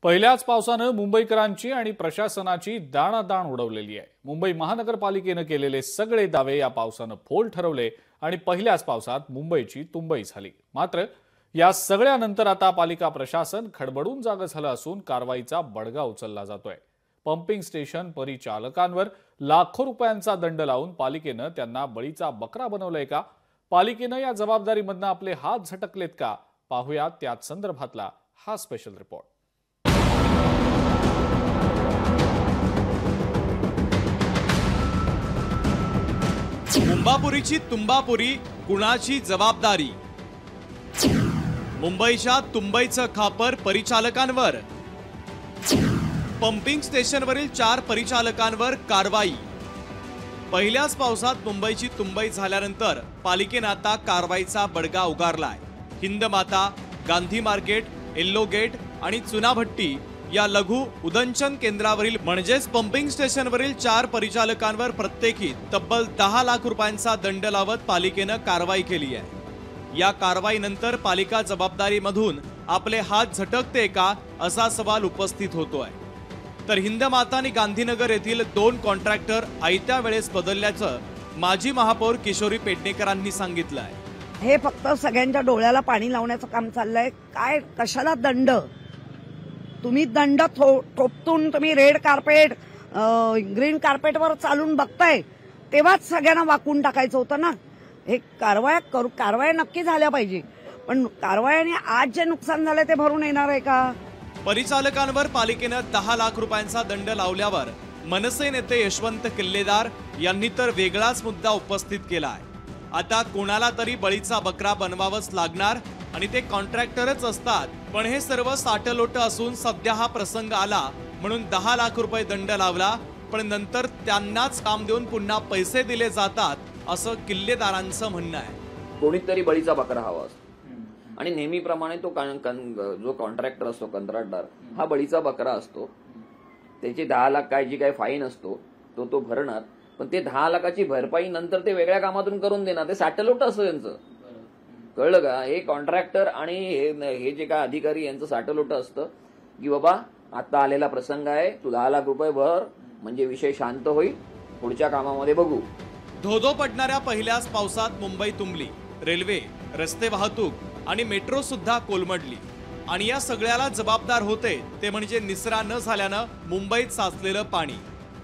पहिल्याच पावसानं मुंबईकरांची आणि प्रशासनाची दाणादाण उडवलेली आहे। मुंबई महानगरपालिकेनं केलेले सगळे दावे या पावसानं फोल ठरवले आणि पहिल्याच पावसात मुंबईची तुंबई झाली। मात्र या सगळ्यानंतर आता पालिका प्रशासन खडबडून जागं झालं असून कारवाईचा बडगा उचलला जातोय। पंपिंग स्टेशन परिचालकांवर लाखो रुपयांचा दंड लावून पालिकेनं त्यांना बळीचा बकरा बनवलंय का? पालिकेनं या जबाबदारीमधनं आपले हात झटकलेत का? पाहूया त्याच संदर्भातला हा स्पेशल रिपोर्ट। मुंबापुरीची तुंबापुरी कुणाची जबाबदारी? मुंबईच्या तुंबईचं खापर परिचालकांवर। पंपिंग स्टेशनवरील 4 परिचालकांवर कारवाई। पहिल्याच पावसात मुंबईची तुंबई झाल्यानंतर पालिकेने आता कारवाईचा बडगा उगारलाय। Hindmata, Gandhi market, yellow gate आणि चुनाभट्टी या लघु उदंचन केंद्रावरील म्हणजेच पंपिंग स्टेशनवरील 4 परिचालकांवर प्रत्येकी तब्बल 10 लाख रुपयांचा दंड लावत पालिकेनं कारवाई केली आहे। या कारवाईनंतर पालिका जबाबदारीमधून आपले हात झटकते का असा सवाल उपस्थित होतोय। तर हिंदमाता आणि गांधीनगर येथील 2 कॉन्ट्रॅक्टर आयत्या वेळेस बदलल्याचं माजी महापौर किशोरी पेडणेकरांनी सांगितलंय। हे फक्त सगळ्यांच्या डोळ्याला पाणी लावण्याचं काम चाललंय। काय कशाला दंड? तुम्ही दंड ठोपतून तुम्ही रेड कार्पेट ग्रीन कार्पेटवर चालून बघताय तेव्हाच सगळ्यांना वाकून टाकायचं होतं ना। हे कारवाया नक्की झाल्या पाहिजे, पण कारवायाने आज जे नुकसान झालंय ते भरून येणार आहे का? परिचालकांवर पालिकेनं 10 लाख रुपयांचा दंड लावल्यावर मनसे नेते यशवंत किल्लेदार यांनी तर वेगळाच मुद्दा उपस्थित केलाय। आता कोणाला तरी बळीचा बकरा बनवावंच लागणार आणि ते कॉन्ट्रॅक्टरच असतात। पण हे सर्व साटलोट असून सध्या हा प्रसंग आला म्हणून 10 लाख रुपये दंड लावला, पण नंतर त्यांनाच काम देऊन पुन्हा पैसे दिले जातात असं किल्लेदारांचं म्हणणं आहे। कोणीतरी बळीचा बकरा हवा असतो आणि नेहमीप्रमाणे तो जो कॉन्ट्रॅक्टर असतो, कंत्राटदार, हा बळीचा बकरा असतो। त्याची 10 लाख काय जी काय फाईन असतो तो भरणार, पण ते 10 लाखाची भरपाई नंतर ते वेगळ्या कामातून करून देणार। ते सॅटलोट असतं यांचं, कळलं का? हे कॉन्ट्रॅक्टर आणि हे जे काय अधिकारी यांचं सॅटलोट असतं की बाबा आता आलेला प्रसंग आहे, तू 10 लाख रुपये भर म्हणजे विषय शांत होईल, पुढच्या कामामध्ये बघू। धोधो पडणाऱ्या पहिल्याच पावसात मुंबई तुंबली। रेल्वे, रस्ते वाहतूक आणि मेट्रो सुद्धा कोलमडली आणि या सगळ्याला जबाबदार होते ते म्हणजे निचरा न झाल्यानं मुंबईत साचलेलं पाणी।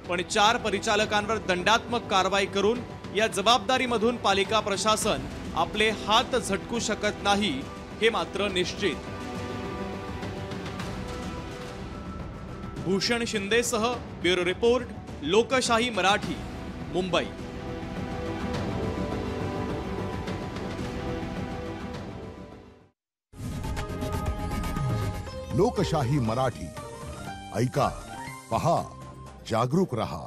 पण 4 परिचालकांवर दंडात्मक कारवाई करून या जबाबदारीमधून पालिका प्रशासन आपले हात झटकू शकत नाही हे मात्र निश्चित। भूषण शिंदेसह ब्युरो रिपोर्ट, लोकशाही मराठी, मुंबई। लोकशाही मराठी ऐका, पहा, जागरूक रहा।